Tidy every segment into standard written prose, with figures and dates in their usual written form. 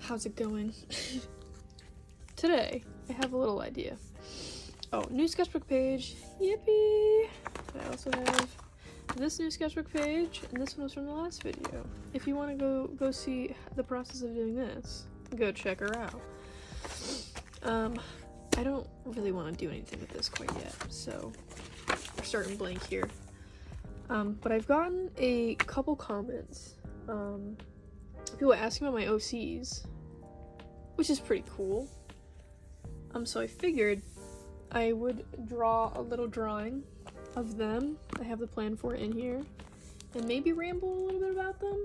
How's it going? Today, I have a little idea. Oh, new sketchbook page. Yippee! I also have this new sketchbook page, and this one was from the last video. If you want to go see the process of doing this, go check her out. I don't really want to do anything with this quite yet, so we're starting blank here. But I've gotten a couple comments. People asking about my OCs, which is pretty cool. So I figured I would draw a little drawing of them. I have the plan for it in here, and maybe ramble a little bit about them.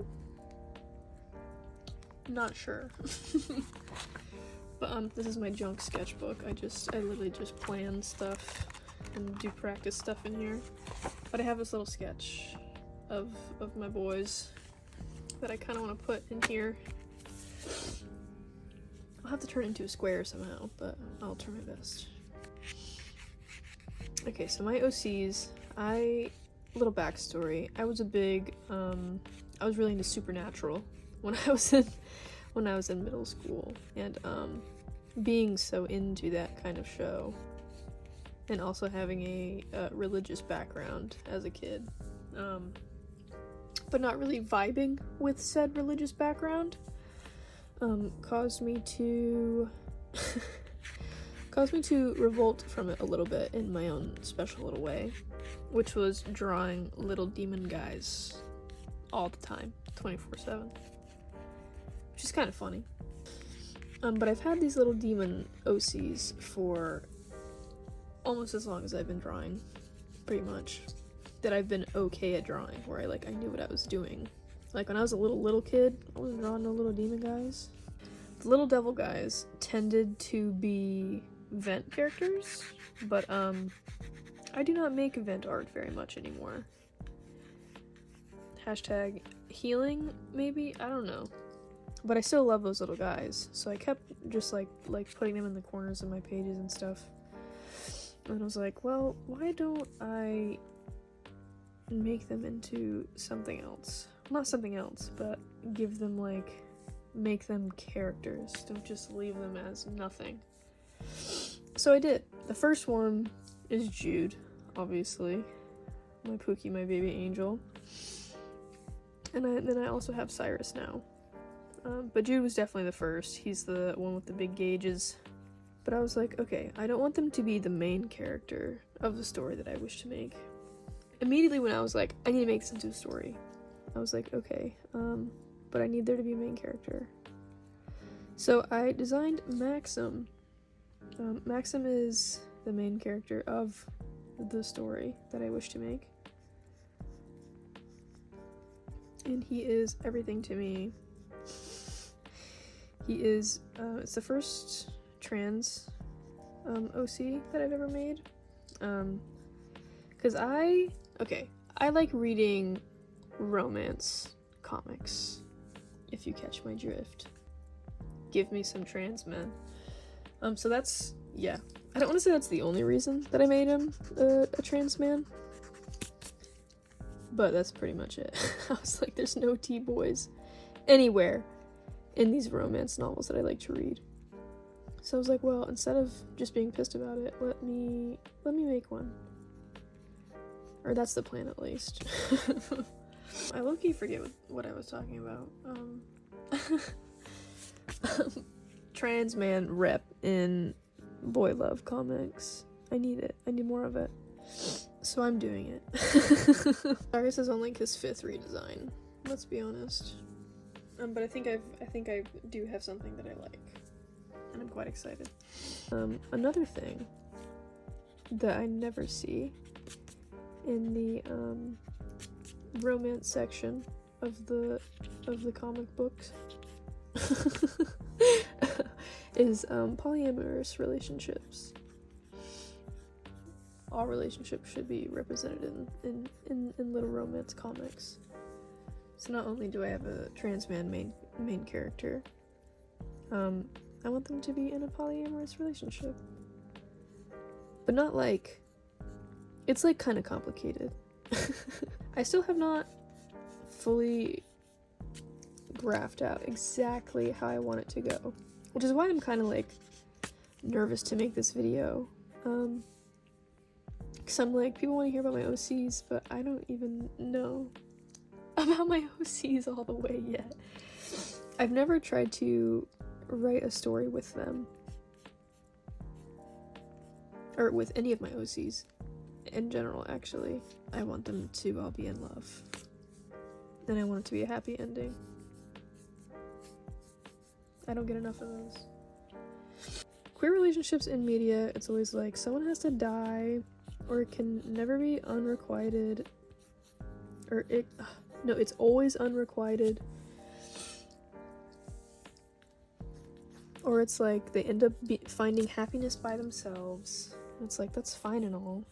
I'm not sure. But this is my junk sketchbook. I literally just plan stuff and do practice stuff in here. But I have this little sketch of my boys that I kind of want to put in here. I'll have to turn it into a square somehow, but I'll try my best. Okay, so my OCs, little backstory. I was really into Supernatural when I was in middle school, and being so into that kind of show, and also having a religious background as a kid, but not really vibing with said religious background, caused me to revolt from it a little bit in my own special little way, which was drawing little demon guys all the time, 24/7, which is kind of funny. But I've had these little demon OCs for almost as long as I've been drawing, pretty much, that I've been okay at drawing, where I knew what I was doing. Like when I was a little kid, I was drawing the little demon guys. The little devil guys tended to be vent characters, but I do not make vent art very much anymore. Hashtag healing, maybe? I don't know. But I still love those little guys, so I kept just like putting them in the corners of my pages and stuff. And I was like, well, why don't I make them into something else? Not something else, but give them make them characters. Don't just leave them as nothing. So I did. The first one is Jude, obviously. My Pookie, my baby angel. And then I also have Cyrus now. But Jude was definitely the first. He's the one with the big gauges. But I was like, okay, I don't want them to be the main character of the story that I wish to make. Immediately when I was like, I need to make this into a story, I was like, okay, but I need there to be a main character. So I designed Maxim. Maxim is the main character of the story that I wish to make. And he is everything to me. He is, it's the first trans OC that I've ever made. Because I like reading romance comics, if you catch my drift. Give me some trans men. So that's, yeah. I don't want to say that's the only reason that I made him a trans man, but that's pretty much it. I was like, there's no T-boys anywhere in these romance novels that I like to read. So I was like, well, instead of just being pissed about it, let me make one. Or that's the plan, at least. I low-key forget what I was talking about. Trans man rep in boy love comics. I need it. I need more of it. So I'm doing it. Cyrus is on his 5th redesign. Let's be honest. But I think I do have something that I like, and I'm quite excited. Another thing that I never see in the romance section of the comic books is polyamorous relationships. All relationships should be represented in little romance comics. So not only do I have a trans man main character, I want them to be in a polyamorous relationship. But not it's kind of complicated. I still have not fully graphed out exactly how I want it to go, which is why I'm kind of like nervous to make this video. Because I'm like, people want to hear about my OCs, but I don't even know about my OCs all the way yet. I've never tried to write a story with them, or with any of my OCs in general, actually. I want them to all be in love, and I want it to be a happy ending. I don't get enough of those. Queer relationships in media, it's always like someone has to die, or it can never be unrequited, or it's always unrequited, or it's like they end up finding happiness by themselves. And it's like, that's fine and all,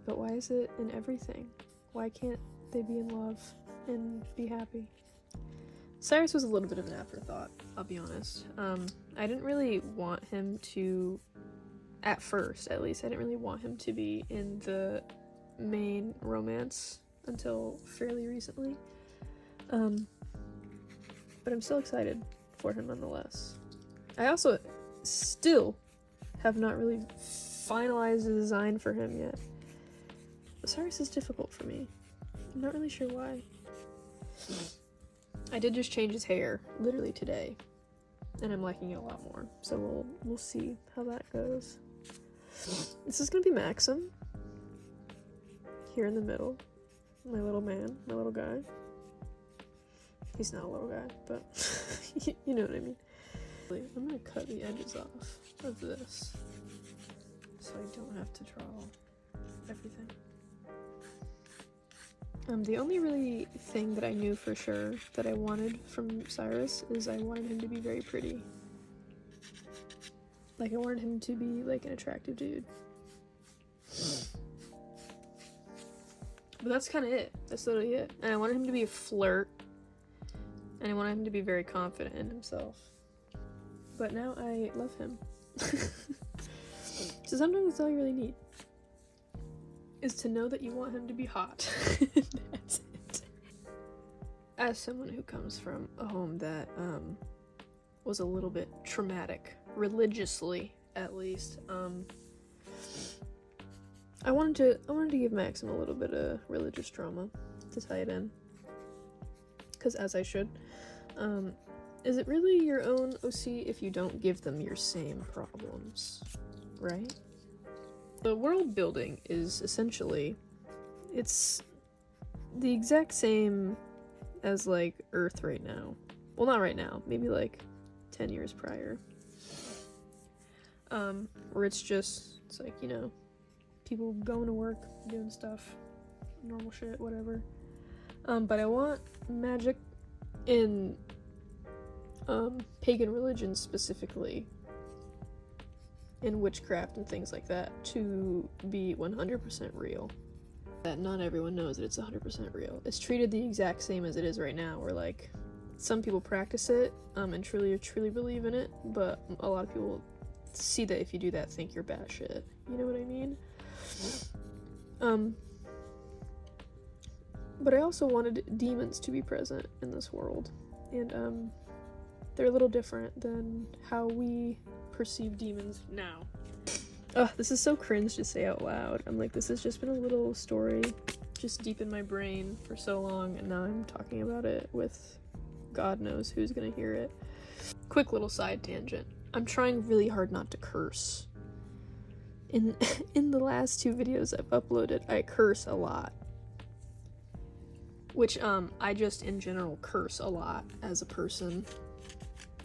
but why is it in everything? Why can't they be in love and be happy? Cyrus was a little bit of an afterthought, I'll be honest. I didn't really want him to, at first at least, I didn't really want him to be in the main romance until fairly recently. But I'm still excited for him nonetheless. I also still have not really finalized the design for him yet. Cyrus is difficult for me. I'm not really sure why. I did just change his hair literally today, and I'm liking it a lot more. So we'll see how that goes. This is gonna be Maxim here in the middle. My little man, my little guy. He's not a little guy, but you know what I mean. I'm gonna cut the edges off of this so I don't have to draw everything. The only really thing that I knew for sure that I wanted from Cyrus is I wanted him to be very pretty. Like, I wanted him to be like an attractive dude. But that's kind of it. That's literally it. And I wanted him to be a flirt. And I wanted him to be very confident in himself. But now I love him. So sometimes that's all you really need. Is to know that you want him to be hot. That's it. As someone who comes from a home that was a little bit traumatic, religiously at least, I wanted to give Maxim a little bit of religious trauma to tie it in, because as I should. Is it really your own OC if you don't give them your same problems, right? The world building is essentially, it's the exact same as like Earth right now. Well, not right now, maybe like 10 years prior. Where it's like, you know, people going to work, doing stuff, normal shit, whatever. But I want magic in pagan religions specifically, in witchcraft and things like that, to be 100% real. That not everyone knows that it's 100% real. It's treated the exact same as it is right now, where like some people practice it and truly believe in it, but a lot of people see that if you do that, think you're batshit. You know what I mean? But I also wanted demons to be present in this world, and they're a little different than how we perceive demons now. Ugh, this is so cringe to say out loud. I'm like, this has just been a little story just deep in my brain for so long, and now I'm talking about it with God knows who's gonna hear it. Quick little side tangent. I'm trying really hard not to curse. In the last 2 videos I've uploaded, I curse a lot. Which, I just in general curse a lot as a person.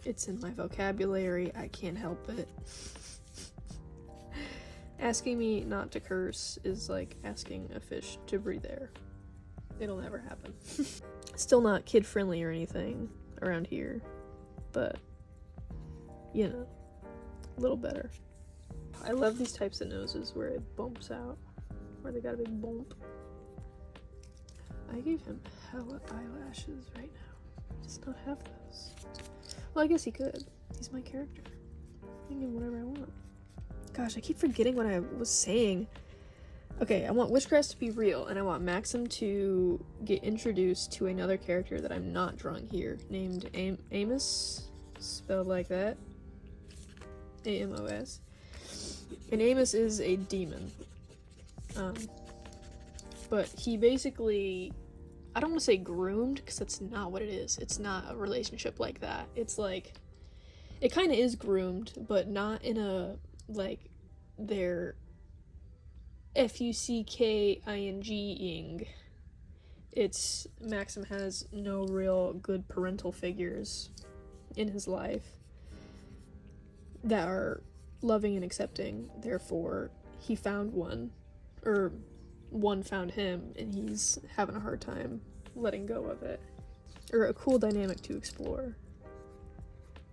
It's in my vocabulary, I can't help it. Asking me not to curse is like asking a fish to breathe air. It'll never happen. Still not kid-friendly or anything around here, but, you know, a little better. I love these types of noses where it bumps out, where they got a big bump. I gave him hella eyelashes right now. He does not have those. Well, I guess he could. He's my character. I can give him whatever I want. Gosh, I keep forgetting what I was saying. Okay, I want Witchcraft to be real, and I want Maxim to get introduced to another character that I'm not drawing here, named Amos, spelled like that, Amos. And Amos is a demon. But he basically, I don't want to say groomed, because that's not what it is. It's not a relationship like that. It's like, it kind of is groomed, but not in a, like, they're fucking-ing. It's, Maxim has no real good parental figures in his life that are loving and accepting. Therefore, he found one, or one found him, and he's having a hard time letting go of it. Or a cool dynamic to explore.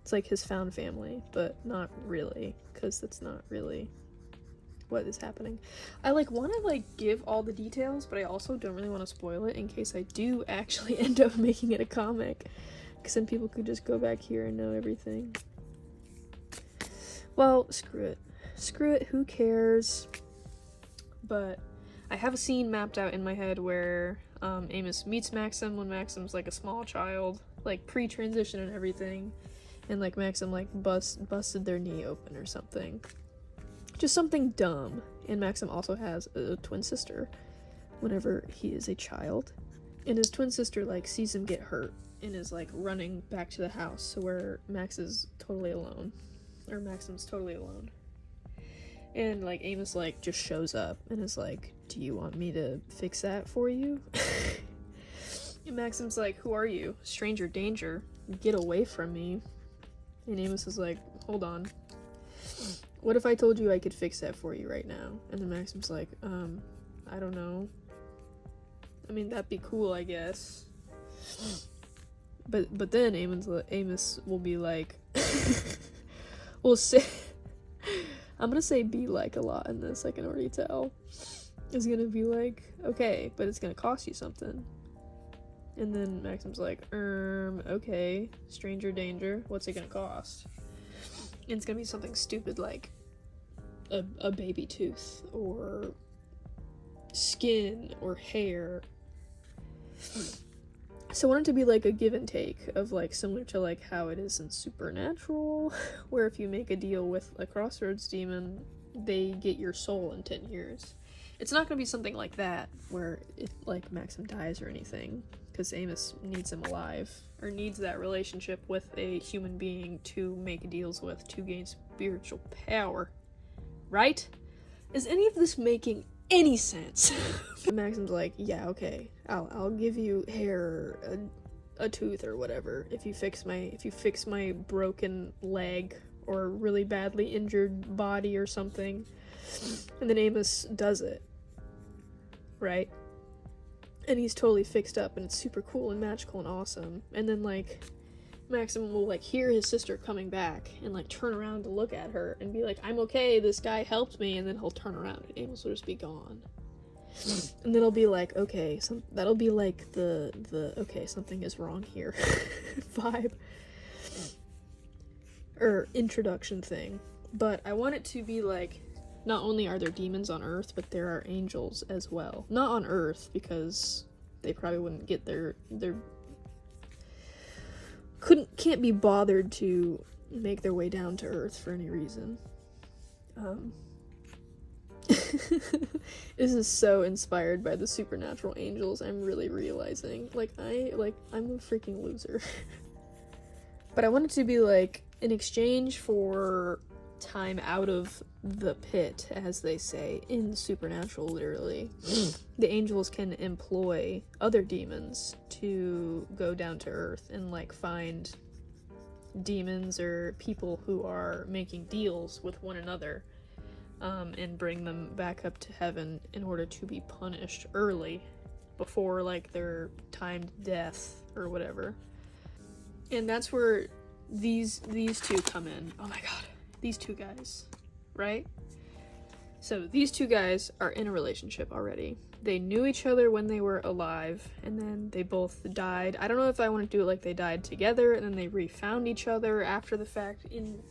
It's like his found family, but not really, because that's not really what is happening. I want to give all the details, but I also don't really want to spoil it in case I do actually end up making it a comic, because then people could just go back here and know everything. Well, screw it, who cares? But I have a scene mapped out in my head where Amos meets Maxim when Maxim's a small child, pre-transition and everything, and Maxim busted their knee open or something. Just something dumb. And Maxim also has a twin sister whenever he is a child. And his twin sister, sees him get hurt and is, running back to the house, so where Max is totally alone. Or Maxim's totally alone. And, Amos, just shows up and is do you want me to fix that for you? And Maxim's who are you? Stranger danger. Get away from me. And Amos is hold on. What if I told you I could fix that for you right now? And then Maxim's I don't know. I mean, that'd be cool, I guess. But then Amos will be we'll say, I'm gonna say be a lot in this, I can already tell. It's gonna be okay, but it's gonna cost you something. And then Maxim's okay, stranger danger, what's it gonna cost? And it's gonna be something stupid like a baby tooth, or skin, or hair. So I want it to be a give and take of similar to how it is in Supernatural, where if you make a deal with a Crossroads demon, they get your soul in 10 years. It's not gonna be something like that, where Maxim dies or anything, because Amos needs him alive, or needs that relationship with a human being to make deals with to gain spiritual power. Right? Is any of this making any sense? Maxim's yeah, okay, I'll give you hair, a tooth, or whatever, if you fix my broken leg, or really badly injured body or something. And then Amos does it. Right? And he's totally fixed up, and it's super cool and magical and awesome. And then Maxim will hear his sister coming back and turn around to look at her and be I'm okay, this guy helped me, and then he'll turn around and Amos will just be gone. And then it'll be okay, that'll be the okay, something is wrong here vibe. Or introduction thing. But I want it to be not only are there demons on Earth, but there are angels as well. Not on Earth, because they probably wouldn't get their can't be bothered to make their way down to Earth for any reason. This is so inspired by the Supernatural angels, I'm really realizing. I'm a freaking loser. But I want it to be in exchange for time out of the pit, as they say in Supernatural, literally. The angels can employ other demons to go down to Earth and find demons or people who are making deals with one another, and bring them back up to heaven in order to be punished early before their timed death or whatever. And that's where these two come in. Oh my god. These two guys, right? So these two guys are in a relationship already. They knew each other when they were alive, and then they both died. I don't know if I want to do it they died together, and then they refound each other after the fact in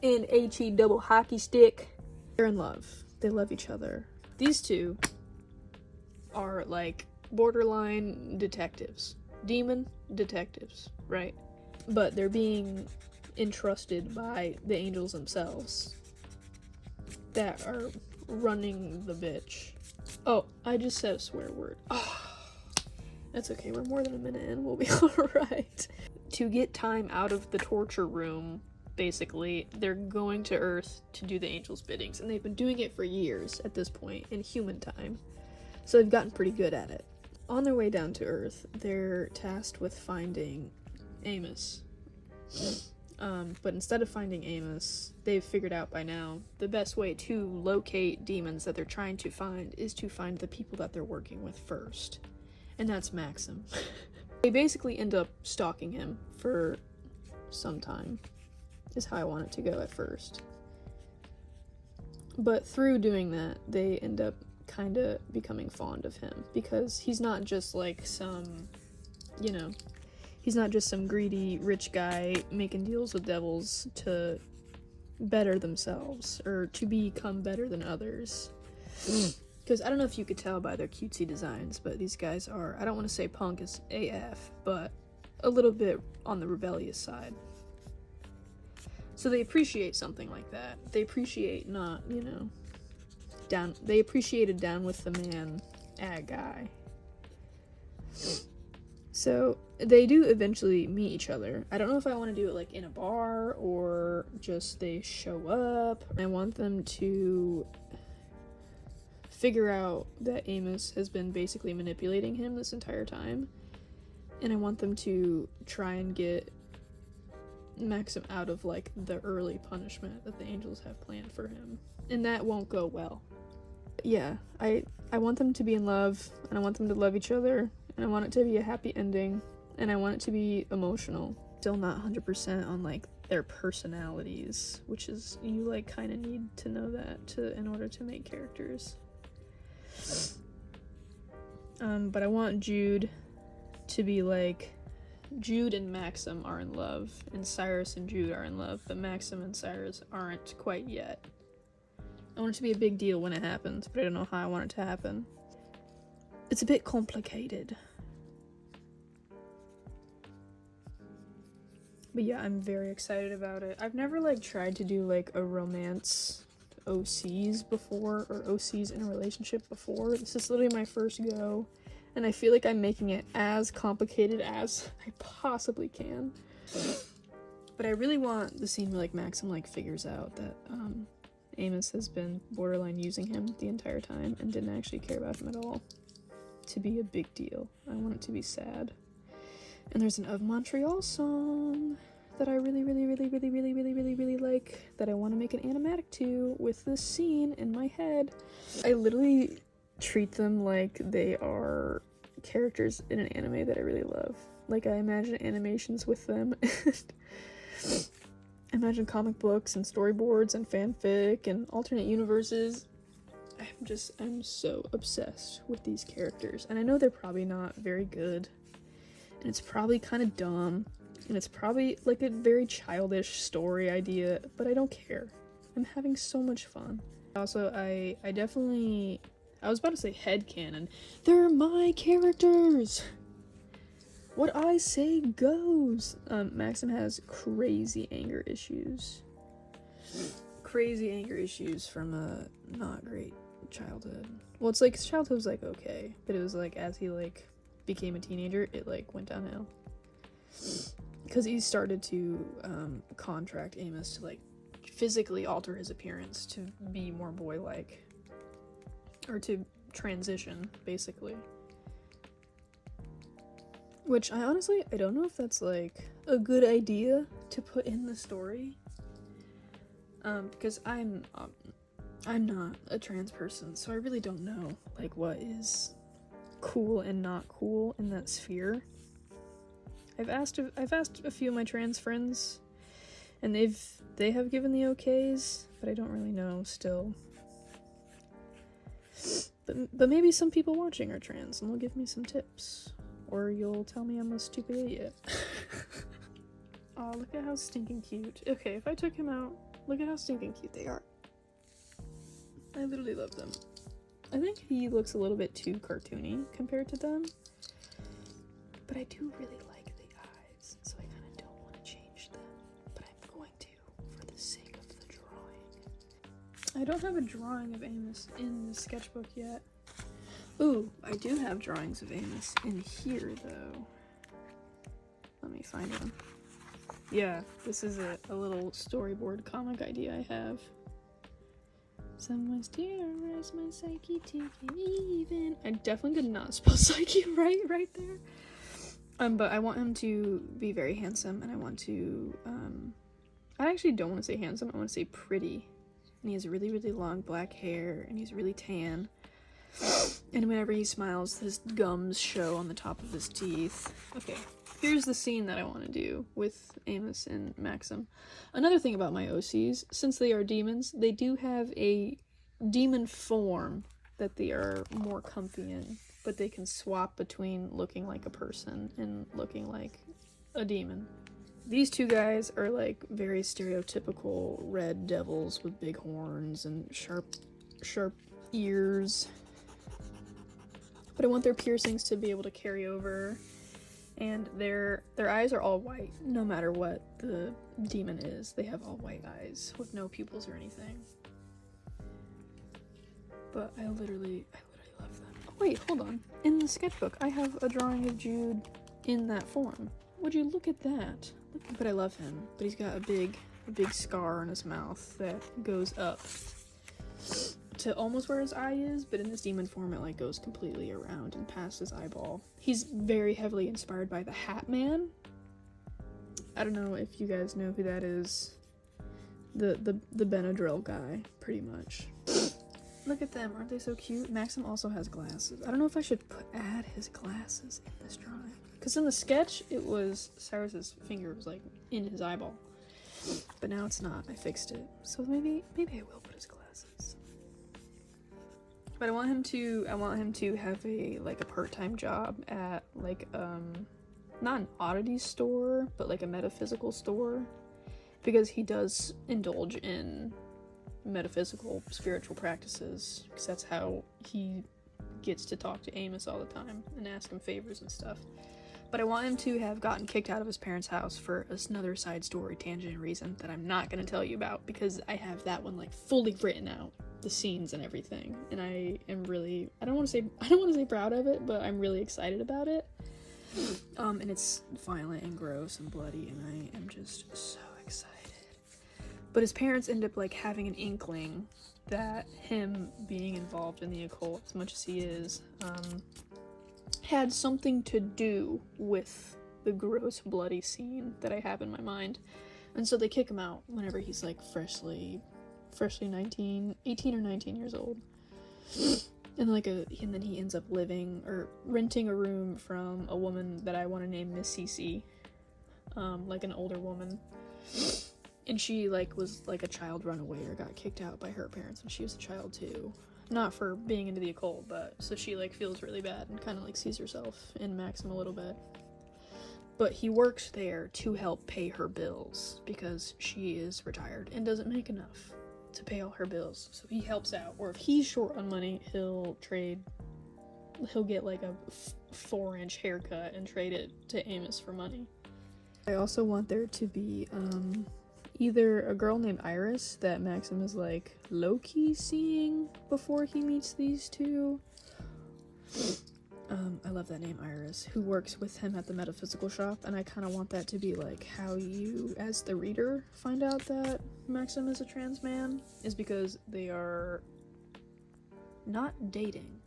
HE double hockey stick. They're in love. They love each other. these two are like borderline detectives, demon detectives, right? But they're being entrusted by the angels themselves that are running the bitch. Oh, I just said a swear word. Oh, that's okay, we're more than a minute in, we'll be alright. To get time out of the torture room, basically, they're going to Earth to do the angels' biddings, and they've been doing it for years at this point, in human time. So they've gotten pretty good at it. On their way down to Earth, they're tasked with finding Amos. But instead of finding Amos, they've figured out by now the best way to locate demons that they're trying to find is to find the people that they're working with first. And that's Maxim. They basically end up stalking him for some time, is how I want it to go at first. But through doing that, they end up kind of becoming fond of him, because he's not just like some, you know, he's not just some greedy rich guy making deals with devils to better themselves or to become better than others. Because I don't know if you could tell by their cutesy designs, but these guys are, I don't want to say punk as AF, but a little bit on the rebellious side. So they appreciate something like that. They appreciate not, you know, they appreciated down with the man guy. So they do eventually meet each other. I don't know if I want to do it like in a bar or just they show up. I want them to figure out that Amos has been basically manipulating him this entire time. And I want them to try and get Maxim out of like the early punishment that the angels have planned for him. And that won't go well. Yeah, I want them to be in love, and I want them to love each other, and I want it to be a happy ending, and I want it to be emotional. Still not 100% on like their personalities, which is, you like kind of need to know that in order to make characters. But I want Jude to be like, Jude and Maxim are in love, and Cyrus and Jude are in love, but Maxim and Cyrus aren't quite yet. I want it to be a big deal when it happens, but I don't know how I want it to happen. It's a bit complicated. But yeah, I'm very excited about it. I've never like tried to do like a romance OCs before, or OCs in a relationship before. This is literally my first go, and I feel like I'm making it as complicated as I possibly can. But I really want the scene where like Maxim like figures out that Amos has been borderline using him the entire time and didn't actually care about him at all, to be a big deal. I want it to be sad. And there's an Of Montreal song that I really like, that I want to make an animatic to with this scene in my head. I literally treat them like they are characters in an anime that I really love. Like, I imagine animations with them. I imagine comic books and storyboards and fanfic and alternate universes. I'm so obsessed with these characters. And I know they're probably not very good. And it's probably kind of dumb. And it's probably like a very childish story idea, but I don't care. I'm having so much fun. Also, I was about to say headcanon. They're my characters! What I say goes! Maxim has crazy anger issues. Crazy anger issues from a not great childhood. Well, it's like his childhood was like okay, but it was like as he like became a teenager, it like went downhill. Because he started to contract Amos to like physically alter his appearance to be more boy-like. Or to transition, basically. Which I don't know if that's like a good idea to put in the story. Because I'm not a trans person, so I really don't know like what is cool and not cool in that sphere. I've asked a few of my trans friends, and they have given the okays, but I don't really know still. But maybe some people watching are trans and they'll give me some tips. Or you'll tell me I'm a stupid idiot. Oh, look at how stinking cute. Okay, if I took him out, look at how stinking cute they are. I literally love them. I think he looks a little bit too cartoony compared to them. But I do really like the eyes, so I kind of don't want to change them. But I'm going to, for the sake of the drawing. I don't have a drawing of Amos in the sketchbook yet. Ooh, I do have drawings of Amos in here, though. Let me find them. Yeah, this is a little storyboard comic idea I have. Someone's terrorized my psyche, take it even. I definitely did not spell psyche right there. But I want him to be very handsome, and I want to, I actually don't want to say handsome, I want to say pretty. And he has really, really long black hair, and he's really tan. And whenever he smiles, his gums show on the top of his teeth. Okay, here's the scene that I want to do with Amos and Maxim. Another thing about my OCs, since they are demons, they do have a demon form that they are more comfy in, but they can swap between looking like a person and looking like a demon. These two guys are like very stereotypical red devils with big horns and sharp ears. But I want their piercings to be able to carry over, and their eyes are all white, no matter what the demon is. They have all white eyes with no pupils or anything. But I literally love them. Oh wait, hold on. In the sketchbook, I have a drawing of Jude in that form. Would you look at that? But I love him. But he's got a big scar on his mouth that goes up to almost where his eye is, but in this demon form it like goes completely around and past his eyeball. He's very heavily inspired by the Hat Man. I don't know if you guys know who that is. The Benadryl guy, pretty much. Look at them, aren't they so cute? Maxim also has glasses. I don't know if I should add his glasses in this drawing. Because in the sketch, it was Cyrus's finger was like in his eyeball. But now it's not. I fixed it. So maybe I will put his glasses. But I want him to have a part-time job at like not an oddity store, but like a metaphysical store, because he does indulge in metaphysical spiritual practices, because that's how he gets to talk to Amos all the time and ask him favors and stuff. But I want him to have gotten kicked out of his parents' house for another side story tangent reason that I'm not going to tell you about, because I have that one like fully written out, the scenes and everything, and I am really, I don't want to say proud of it, but I'm really excited about it. And it's violent and gross and bloody, and I am just so excited. But his parents end up like having an inkling that him being involved in the occult as much as he is had something to do with the gross bloody scene that I have in my mind. And so they kick him out whenever he's like freshly 18 or 19 years old. And then he ends up living or renting a room from a woman that I want to name Miss Cece, like an older woman. And she was a child runaway or got kicked out by her parents when she was a child too. Not for being into the occult, but so she feels really bad and kind of sees herself in Maxim a little bit. But he works there to help pay her bills because she is retired and doesn't make enough to pay all her bills. So he helps out, or if he's short on money, he'll get like a 4-inch haircut and trade it to Amos for money. I also want there to be either a girl named Iris that Maxim is low-key seeing before he meets these two. I love that name, Iris, who works with him at the metaphysical shop, and I kind of want that to be how you, as the reader, find out that Maxim is a trans man, is because they are not dating,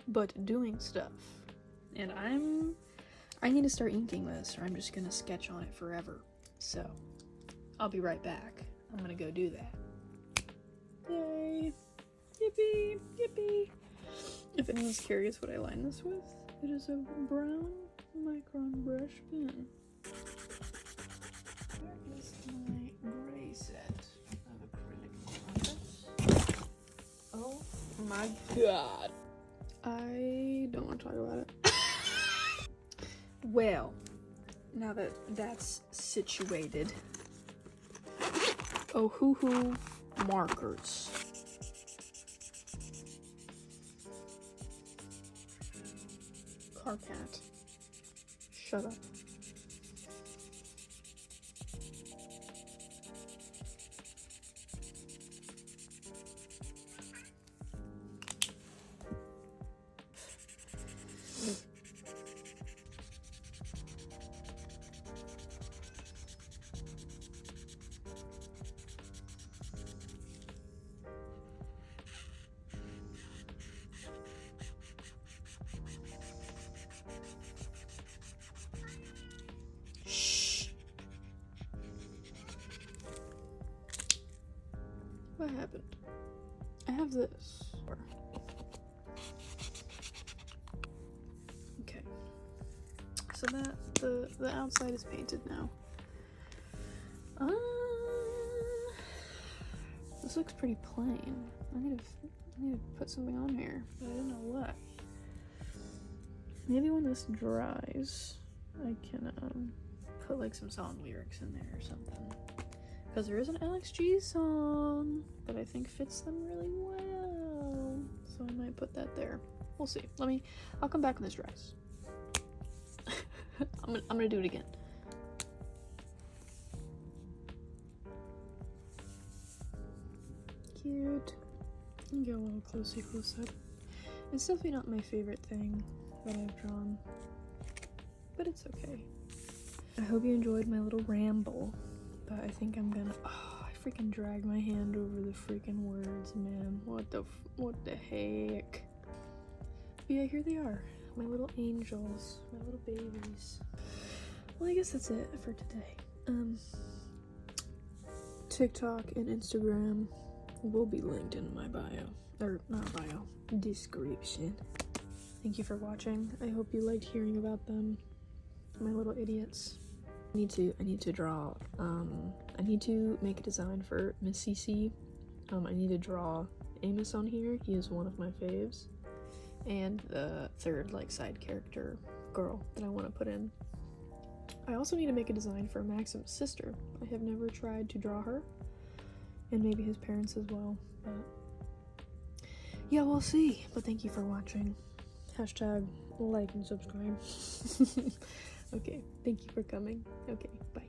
but doing stuff. And I need to start inking this, or I'm just gonna sketch on it forever. So, I'll be right back. I'm gonna go do that. Yay! Yippee! Yippee! If anyone's curious what I line this with, it is a brown Micron brush pen. That is my gray set of acrylic markers. Oh my god. I don't want to talk about it. Well, now that that's situated, Ohuhu markers. our cat. Shut up. What happened? I have this. Okay. So that the outside is painted now. This looks pretty plain. I need to put something on here, but I don't know what. Maybe when this dries, I can put like some song lyrics in there or something. Because there is an LXG song that I think fits them really well. So I might put that there. We'll see. I'll come back when this dries. I'm gonna do it again. Cute. And get a little close up. It's definitely not my favorite thing that I've drawn, but it's okay. I hope you enjoyed my little ramble, but I think I'm gonna, I freaking dragged my hand over the freaking words, man. What the heck? But yeah, here they are, my little angels, my little babies. Well, I guess that's it for today. TikTok and Instagram will be linked in my bio, or not bio, description. Thank you for watching. I hope you liked hearing about them, my little idiots. I need to draw, I need to make a design for Miss CC. I need to draw Amos on here. He is one of my faves. And the third, like, side character girl that I want to put in. I also need to make a design for Maxim's sister. I have never tried to draw her. And maybe his parents as well, but yeah, we'll see. But thank you for watching. Hashtag like and subscribe. Okay, thank you for coming. Okay, bye.